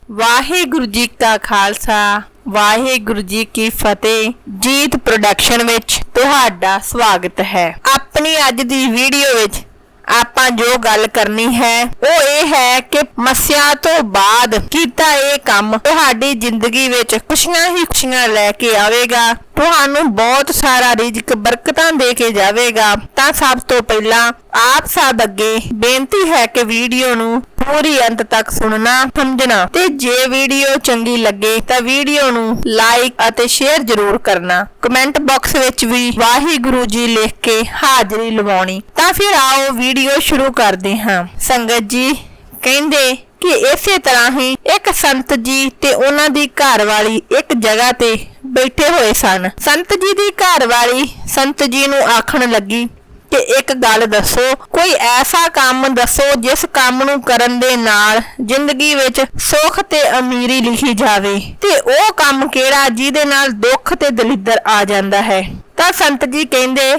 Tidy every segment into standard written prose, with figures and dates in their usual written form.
वाहिगुरु जी का खालसा वाहिगुरु जी की फतेह। जीत production which तुहाडा स्वागत है। अपनी अज दी वीडियो विच आपां जो गल करनी है वो ये है कि मस्या तो बाद कीता ये काम तुहाडी जिंदगी विच खुशियां ही खुशियां लैके आवेगा, तुहानू बहुत सारा रिज़्क बरकतां दे के जावेगा। तां सब तो पहला आप सब अगे बेनती है कि वीडियो नू पूरी अंत तक सुनना समझना ते जे वीडियो चंगी लगे तो वीडियो नू लाइक अते शेयर जरूर करना। कमेंट बॉक्स विच भी वाहिगुरु जी लिख के हाजरी लवाउणी। तां फिर आओ वीडियो शुरू करदे हां। संगत जी कहंदे कि इसे तरह ही एक संत जी ते उन्हां दी घरवाली एक जगह ते बैठे हुए सन। संत जी दी घरवाली संत जी नू आखण लगी कि एक गल दसो, कोई ऐसा काम दसो जिस काम नू करन दे नाल जिंदगी विच सुख ते अमीरी लिखी जावे ते ओ काम केड़ा जिहदे नाल दुख ते दलिद्दर आ जांदा है। तां संत जी कहंदे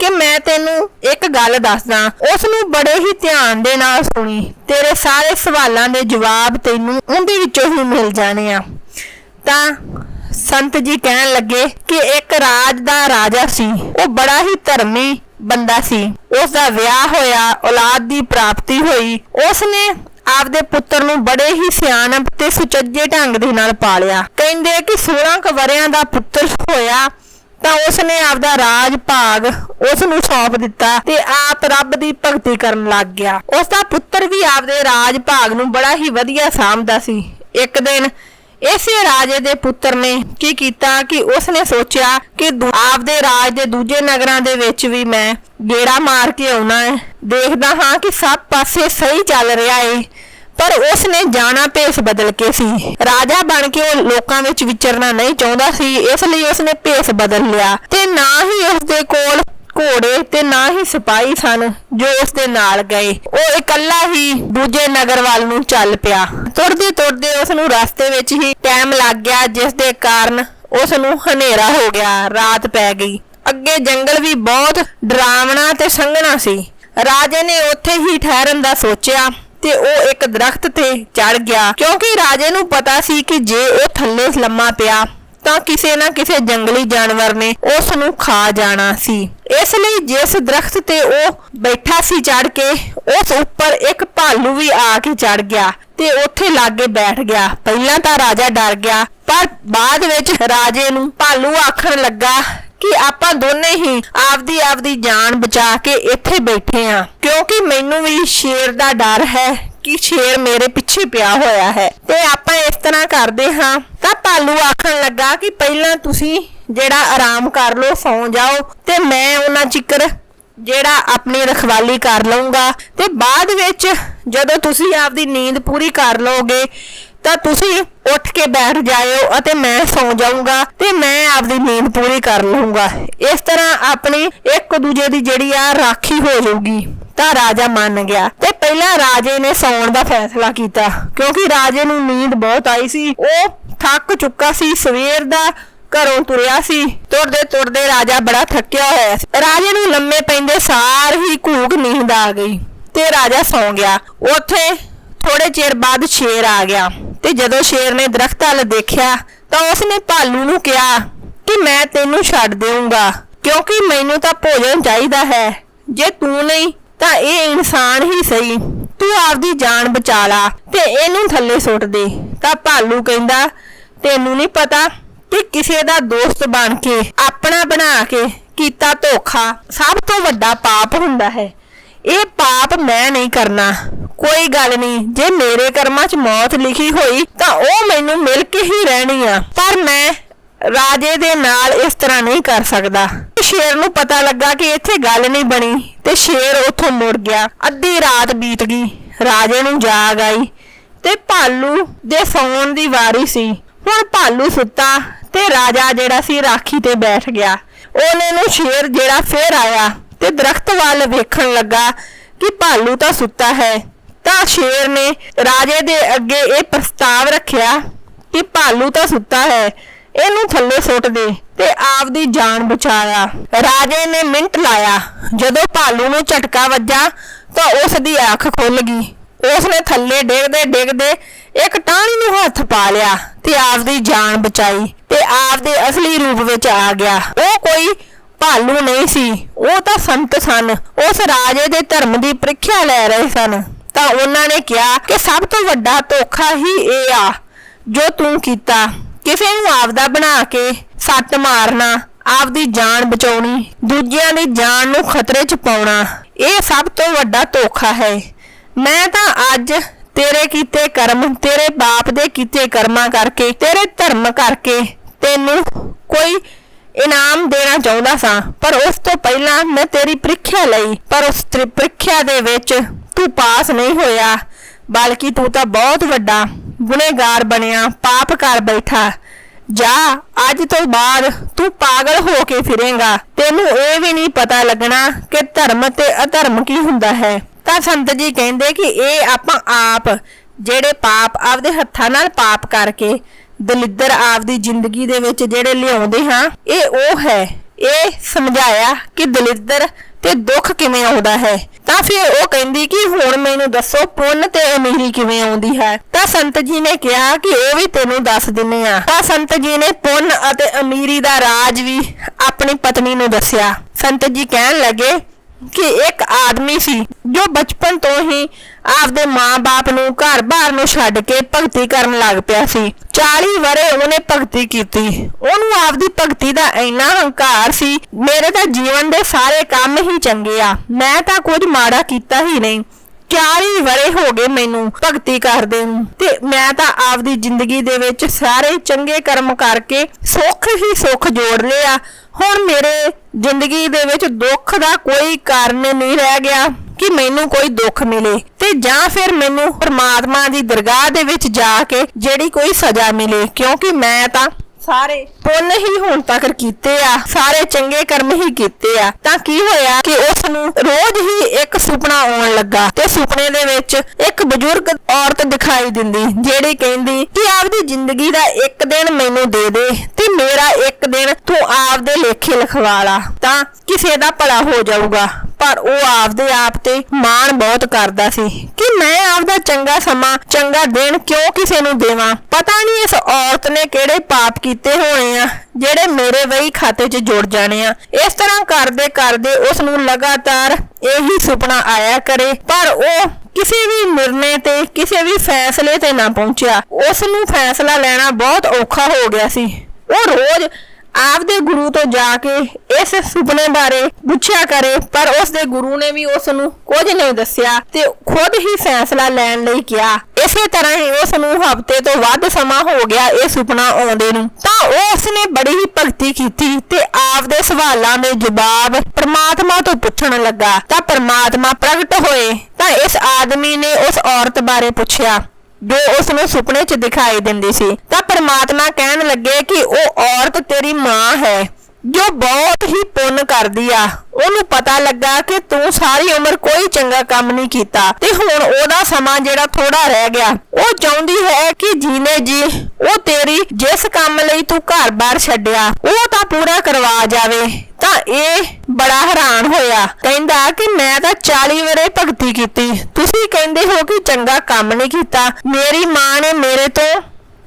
कि मैं तेनू एक गल दसदा, उस नू बड़े ही ध्यान दे नाल सुनी, तेरे सारे सवालां दे जवाब तेनू उहदे विचों ही मिल जाणे आ। तां संत जी कहन लगे कि एक राज दा राजा सी, वो बड़ा ही धर्मी बंदा सी। उसदा विआह होया, औलाद दी प्राप्ति होई। उसने आपदे पुत्तर नू बड़े ही सियाणप ते सुचज्जे ढंग दे नाल पालिया। कहंदे कि 16 वरियां दा पुत्तर होया तां उसने आपदा राज भाग उस नू सौंप दिता ते आप रब दी भगती करन लग गया। उसदा पुत्तर भी आपदे राज भाग नू बड़ा ही वधिया सामभदा सी। एक दिन इसे राजे दे पुत्र ने की कीता कि उसने सोचा कि आपदे राज दे दूजे नगरां दे विच भी मैं गेड़ा मार के आउणा है, देखदा हां कि सब पासे सही चल रहा है। पर उसने जाना भेस बदल के सी। राजा बन के लोकां विच विचरना नहीं चाहुंदा सी, इसलिए उसने भेस बदल लिया ते ना ही उसदे कोल घोड़े ते ना ही सिपाही सन जो उसदे नाल गए। वो इकल्ला ही दूजे नगर वाल नू चल पिया। तुरदे तुरदे उसनू रास्ते विच ही टाइम लग गया, जिस दे कारण उसनू हनेरा हो गया, रात पै गई। अगे जंगल भी बहुत डरावना ते संघना सी। राजे ने उत्थे ही ठहरन दा सोचिया ते ओ एक दरख्त ते चढ़ गया, क्योंकि राजे नू पता सी कि जे ओ थल्ले लम्मा पिया तां किसे ना किसे जंगली जानवर ने उस नू खा जाना सी। इसलिए जिस दरख्त ते ओ बैठा सी चढ़ के उस उपर एक भालू भी आके चढ़ गया ते उत्थे लागे बैठ गया। पहला तां राजा डर गया, पर बाद विच राजे नू भालू आखण लगा कि आपां दोने ही आपदी आपदी जान बचा के इत्थे बैठे हां, क्योंकि मैनू भी शेर दा डर है कि शेर मेरे पिछे पिया होया है ते आपां इस तरह करदे हां। तां भालू आखण लगा कि पहला तुसीं जेड़ा आराम कर लो, सौ जाओ ते मैं उन्हां चिकर जेड़ा अपनी रखवाली कर लऊंगा ते बाद विच जदों तुसीं आपदी नींद पूरी कर लोगे तां तुसीं उठ के बैठ जाओ अते मैं सौ जाऊंगा ते मैं आपदी नींद पूरी कर लूंगा। इस तरह अपनी एक दूजे दी जेड़ी आ राखी हो जाऊगी। तां राजा मान गया ते पहला राजे ने सौण दा फैसला कीता, क्योंकि राजे नू नींद बहुत आई सी। ओ थक चुका सी, सवेर दा घरों तुरिया सी। तुरदे तुरदे राजा बड़ा थकिया होया सी। राजे नू लम्मे पैंदे सार ही घूक नींद आ गई ते राजा सौ गया। उत्थे थोड़े चिर बाद शेर आ गया ते जदों शेर ने दरख्त अल देखिया तां उसने भालू नू कहा कि मैं तेनू छड्ड देऊंगा, क्योंकि मैनू तां भोजन चाहिदा है। जे तू नहीं तां ये इंसान ही सही, तू आपदी जान बचा ला ते इनू थल्ले सुट दे। तां भालू कहंदा तेनू नहीं पता कि किसे दा दोस्त बन के अपना बना के कीता धोखा सब तो वड्डा पाप हुंदा है। ये पाप मैं नहीं करना। कोई गल नहीं, जे मेरे कर्मां च मौत लिखी होई तां ओ मैनू मिल के ही रहनी आ, पर मैं राजे दे नाल इस तरह नहीं कर सकदा। शेर नू पता लगा कि इत्थे गल नहीं बनी ते शेर उथों मुड़ गया। अद्धी रात बीत गई, राजे नू जाग आई ते भालू दे सौण दी वारी सी। हुण भालू सुत्ता ते राजा जेड़ा सी राखी ते बैठ गया। ओने नू शेर जेड़ा फिर आया ते दरख्त वाल वेखण लगा कि भालू तां सुत्ता है। तां शेर ने राजे दे अगे ये प्रस्ताव रखिया कि भालू तां सुत्ता है, इनू थल्ले सुट दे ते आपदी जान बचाया। राजे ने मिंट लाया, जदों भालू नू झटका वजा तां उसदी अख खुल गई। उसने थल्ले डिगदे डिगदे एक टाणी नूं हथ पा लिया ते आपदी जान बचाई ते आपदे असली रूप विच आ गया। वो कोई भालू नहीं सी, वो तां संत सन। उस राजे दे धर्म दी परीक्षा लै रहे सन। तां उन्हां ने कहा कि सब तो वड्डा धोखा ही ये आ जो तू कीता, किसे नूं आपदा बना के सੱਟ मारना, आपदी जान बचाउणी, दूजियां दी जान नूं खतरे च पाउणा, ये सब तो वड्डा धोखा है। मैं तां अज तेरे कीते कर्म, तेरे बाप दे कीते कर्मां करके, तेरे धर्म करके तैनूं कोई इनाम देना चाहुंदा सां, पर उस तो पहला मैं तेरी प्रीख्या लई, पर उस प्रीख्या दे विच तू पास नहीं होया, बल्कि तू तां बहुत वड्डा गुनेगार बनिया, पाप कर बैठा। जा अज तो बाद तू पागल हो के फिरेगा, तेनू ये भी नहीं पता लगना कि धर्म ते अधर्म की हुंदा है। तां संत जी कहंदे कि ये आपां आप जेड़े पाप आपदे हत्थां नाल पाप करके दलिद्र आपदी जिंदगी दे विच जेड़े लियाउंदे हां, ये ओ है। ये समझाया कि दलिद्र ते दुख किवें आउंदा है। तां फिर वो कहंदी कि हुण मैनूं दसो पुण्य ते अमीरी किवें आउंदी है। तां संत जी ने कहा कि वो भी तैनूं दस दिन्ने आ। तां संत जी ने पुण्य अते अमीरी दा राज भी अपनी पत्नी नूं दस्सिया। संत जी कहण लगे कि एक आदमी सी जो बचपन तो ही आपदे मां बाप नूं घर बार नूं छड्ड के भगती करन लग पिया सी। 40 वरे उन्हें भगती कीती। ओनू आपदी भगती दा इन्ना हंकार सी, मेरे तां जीवन दे सारे काम ही चंगे आ, मैं तां कुछ माड़ा कीता ही नहीं। 40 वरे हो गए मैनू भगती करदे नूं ते मैं तां आपदी जिंदगी दे विच सारे चंगे कर्म करके सुख ही सुख जोड़ लिया। हुण मेरे जिंदगी दे विच दुख दा कोई कारण नहीं रह गया कि मैनू कोई दुख मिले, ते जां फिर मैनू परमात्मा दी दरगाह दे विच जाके जेड़ी कोई सजा मिले, क्योंकि मैं तां सारे पुण्य ही हुण तक कीते आ, सारे चंगे कर्म ही कीते आ। तां की होया कि उस नूं रोज ही एक सुपना आउण लगा ते सुपने दे विच एक बजुर्ग औरत दिखाई दिंदी जेड़ी कहंदी कि आपदी जिंदगी दा एक दिन मैनू दे दे ते मेरा एक दिन तू आपदे लेखे लिखवा ला, तां किसे दा भला हो जाऊगा। पर वो आपदे आप ते मान बहुत करदा सी कि मैं आपदा चंगा समा चंगा दिन क्यों किसे नूं देवां। पता नहीं इस औरत ने किहड़े पाप कीते होने आ जेड़े मेरे वही खाते च जुड़ जाने आ। इस तरह करदे करदे उस नूं लगातार यही सुपना आया करे, पर वो किसी भी निर्णय ते किसी भी फैसले ते ना पहुंचा। उस नूं फैसला लेना बहुत औखा हो गया सी। वो रोज आपदे गुरु तो जाके इस सुपने बारे पुछया करे, पर उसदे गुरु ने भी उसनूं कुछ नहीं दस्सिया ते खुद ही फैसला लैण लई किहा। इसे तरह ही उसनूं हफ्ते तो वध समा हो गया ये सुपना आउंदे नूं। तां उसने बड़ी ही भगती कीती ते आपदे सवालां दे जवाब परमात्मा तो पुछण लगा। तां परमात्मा प्रगट होए तां इस आदमी ने उस औरत बारे पुछया जो उसनूं सुपने च दिखाई दिंदी सी। तां परमात्मा कहण लगे कि वो औरत तेरी मां है जो बहुत ही पुण्य करदी आ। ओनू पता लगा कि तू सारी उम्र कोई चंगा काम नहीं कीता ते हुण ओदा समा जेड़ा थोड़ा रह गया, वो चाहुंदी है कि जीने जी वो तेरी जिस काम लई तू घर बार छड्डिया वो तां पूरा करवा जावे। तां ये बड़ा हैरान होया, कहंदा कि मैं तां 40 वरे भगती कीती, तुसीं कहंदे हो कि चंगा काम नहीं कीता, मेरी मां ने मेरे तो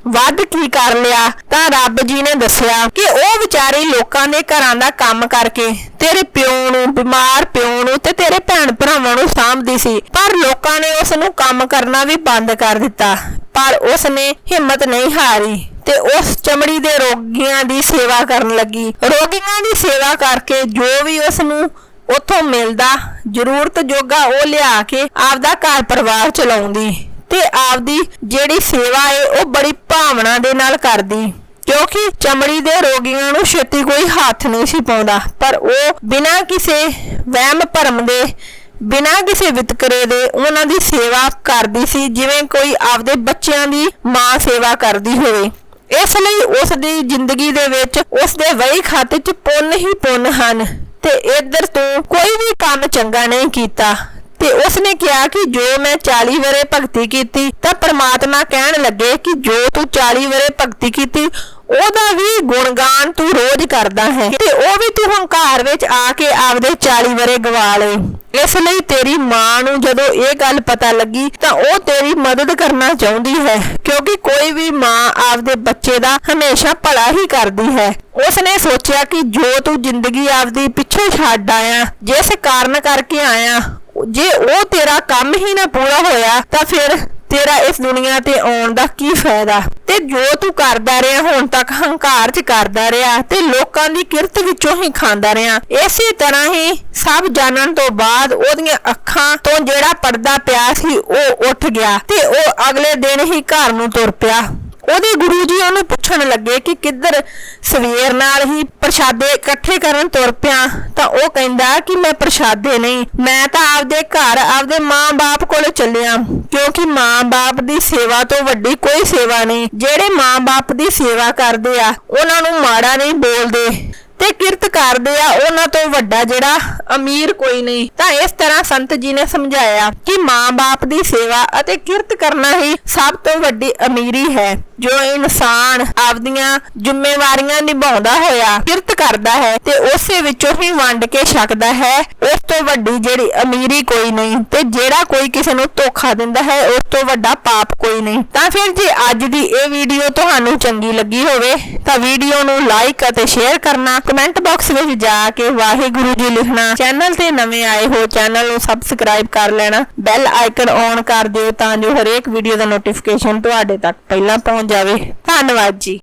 ਵੱਧ की कर लिया। तां रब जी ने दस्सिया कि वो विचारी लोकां दे घरां दा काम करके तेरे प्यो नूं बीमार प्यो नूं ते तेरे भैण भरावां नूं साਂਭदी सी, पर लोकां ने उस नूं काम करना भी बंद कर दिता। पर उसने हिम्मत नहीं हारी ते उस चमड़ी दे रोगियां दी सेवा करन लगी। रोगियां दी सेवा करके जो भी उस नूं उत्थों मिलदा जरूरत जोगा वो लिया के आपदा घर परिवार चलाउंदी ते आपदी जेड़ी सेवा है वो बड़ी भावना दे नाल करदी, क्योंकि चमड़ी दे रोगियां नूं छेती कोई हाथ नहीं सी पाउंदा, पर वो बिना किसे वहम भरम दे बिना किसी वितकरे दे उन्हां दी सेवा करदी सी जिवें कोई आपदे बच्चियां दी मां सेवा करदी होवे। इसलिए उस दी जिंदगी दे विच उस दे वही खाते च पुण्य ही पुण्य हन ते इधर तो कोई भी काम चंगा नहीं कीता ਤੇ ਉਸਨੇ ਕਿਹਾ ਕਿ ਜੋ ਮੈਂ 40 ਵਰੇ ਭਗਤੀ ਕੀਤੀ ਤਾਂ ਪ੍ਰਮਾਤਮਾ ਕਹਿਣ ਲੱਗੇ ਕਿ ਜੋ ਤੂੰ 40 ਵਰੇ ਭਗਤੀ ਕੀਤੀ ਉਹਦਾ ਵੀ ਗੁਣਗਾਨ ਤੂੰ ਰੋਜ਼ ਕਰਦਾ ਹੈ ਤੇ ਉਹ ਵੀ ਤੂੰ ਹੰਕਾਰ ਵਿੱਚ ਆ ਕੇ ਆਪਦੇ 40 ਵਰੇ ਗਵਾ ਲਏ। ਇਸ ਲਈ ਤੇਰੀ ਮਾਂ ਨੂੰ ਜਦੋਂ ਇਹ ਗੱਲ ਪਤਾ ਲੱਗੀ ਤਾਂ ਉਹ ਤੇਰੀ ਮਦਦ ਕਰਨਾ ਚਾਹੁੰਦੀ ਹੈ, ਕਿਉਂਕਿ ਕੋਈ ਵੀ ਮਾਂ ਆਪਦੇ ਬੱਚੇ ਦਾ ਹਮੇਸ਼ਾ ਭਲਾ ਹੀ ਕਰਦੀ ਹੈ। ਉਸਨੇ ਸੋਚਿਆ ਕਿ ਜੋ ਤੂੰ ਜ਼ਿੰਦਗੀ ਆਪਦੀ ਪਿੱਛੇ ਛੱਡ ਆਇਆ, ਜਿਸ ਕਾਰਨ ਕਰਕੇ ਆਇਆ, ਜੇ ਉਹ ਤੇਰਾ ਕੰਮ ਹੀ ਨਾ ਪੂਰਾ ਹੋਇਆ ਤਾਂ ਫਿਰ ਤੇਰਾ ਇਸ ਦੁਨੀਆ ਤੇ ਆਉਣ ਦਾ ਕੀ ਫਾਇਦਾ। ਤੇ ਜੋ ਤੂੰ ਕਰਦਾ ਰਿਹਾ ਹੁਣ ਤੱਕ ਹੰਕਾਰ 'ਚ ਕਰਦਾ ਰਿਹਾ ਤੇ ਲੋਕਾਂ ਦੀ ਕਿਰਤ ਵਿੱਚੋਂ ਹੀ ਖਾਂਦਾ ਰਿਹਾ। ਇਸੇ ਤਰ੍ਹਾਂ ਹੀ ਸਭ ਜਾਣਨ ਤੋਂ ਬਾਅਦ ਉਹਦੀਆਂ ਅੱਖਾਂ ਤੋਂ ਜਿਹੜਾ ਪਰਦਾ ਪਿਆ ਸੀ ਉਹ ਉੱਠ ਗਿਆ ਤੇ ਉਹ ਅਗਲੇ ਦਿਨ ਹੀ ਘਰ ਨੂੰ ਤੁਰ ਪਿਆ। ਉਹਦੇ ਗੁਰੂ ਜੀ ਉਹਨੂੰ ਪੁੱਛਣ ਲੱਗੇ ਕਿ ਕਿੱਧਰ ਸਵੇਰ ਨਾਲ ਹੀ ਪ੍ਰਸ਼ਾਦੇ ਇਕੱਠੇ ਕਰਨ ਤੁਰ ਪਿਆ ਤਾਂ ਉਹ ਕਹਿੰਦਾ ਕਿ ਮੈਂ ਪ੍ਰਸ਼ਾਦੇ ਨਹੀਂ, ਮੈਂ ਤਾਂ ਆਪਦੇ ਘਰ ਆਪਦੇ ਮਾਂ-ਬਾਪ ਕੋਲ ਚੱਲਿਆ, ਕਿਉਂਕਿ ਮਾਂ-ਬਾਪ ਦੀ ਸੇਵਾ ਤੋਂ ਵੱਡੀ ਕੋਈ ਸੇਵਾ ਨਹੀਂ। ਜਿਹੜੇ ਮਾਂ-ਬਾਪ ਦੀ ਸੇਵਾ ਕਰਦੇ ਆ ਉਹਨਾਂ ਨੂੰ ਮਾੜਾ ਨਹੀਂ ਬੋਲਦੇ ਤੇ ਕਿਰਤ ਕਰਦੇ ਆ ਉਹਨਾਂ ਤੋਂ ਵੱਡਾ ਜਿਹੜਾ ਅਮੀਰ ਕੋਈ ਨਹੀਂ। ਤਾਂ ਇਸ ਤਰ੍ਹਾਂ ਸੰਤ ਜੀ ਨੇ ਸਮਝਾਇਆ ਕਿ ਮਾਂ-ਬਾਪ ਦੀ ਸੇਵਾ ਅਤੇ ਕਿਰਤ ਕਰਨਾ ਹੀ ਸਭ ਤੋਂ ਵੱਡੀ ਅਮੀਰੀ ਹੈ। ਜੋ ਇਨਸਾਨ ਆਪਦੀਆਂ ਜ਼ਿੰਮੇਵਾਰੀਆਂ ਨਿਭਾਉਂਦਾ ਹੋਇਆ ਕਿਰਤ ਕਰਦਾ ਹੈ ਤੇ ਉਸੇ ਵਿੱਚੋਂ ਹੀ ਵੰਡ ਕੇ ਛਕਦਾ ਹੈ, ਉਸ ਤੋਂ ਵੱਡੀ ਜਿਹੜੀ ਅਮੀਰੀ ਕੋਈ ਨਹੀਂ। ਤੇ ਜਿਹੜਾ ਕੋਈ ਕਿਸੇ ਨੂੰ ਧੋਖਾ ਦਿੰਦਾ ਹੈ ਉਸ ਤੋਂ ਵੱਡਾ ਪਾਪ ਕੋਈ ਨਹੀਂ। ਤਾਂ ਫਿਰ ਜੇ ਅੱਜ ਦੀ ਇਹ ਵੀਡੀਓ ਤੁਹਾਨੂੰ ਚੰਗੀ ਲੱਗੀ ਹੋਵੇ ਤਾਂ ਵੀਡੀਓ ਨੂੰ ਲਾਈਕ ਅਤੇ ਸ਼ੇਅਰ ਕਰਨਾ, ਕਮੈਂਟ ਬਾਕਸ ਵਿੱਚ ਜਾ ਕੇ ਵਾਹਿਗੁਰੂ ਜੀ ਲਿਖਣਾ। ਚੈਨਲ ਤੇ ਨਵੇਂ ਆਏ ਹੋ ਚੈਨਲ ਨੂੰ ਸਬਸਕ੍ਰਾਈਬ ਕਰ ਲੈਣਾ, ਬੈਲ ਆਈਕਨ ਔਨ ਕਰ ਦਿਓ ਤਾਂ ਜੋ ਹਰੇਕ ਵੀਡੀਓ ਦਾ ਨੋਟੀਫਿਕੇਸ਼ਨ ਤੁਹਾਡੇ ਤੱਕ ਪਹਿਲਾਂ ਪਹੁੰਚ ਜਾਵੇ। ਧੰਨਵਾਦ ਜੀ।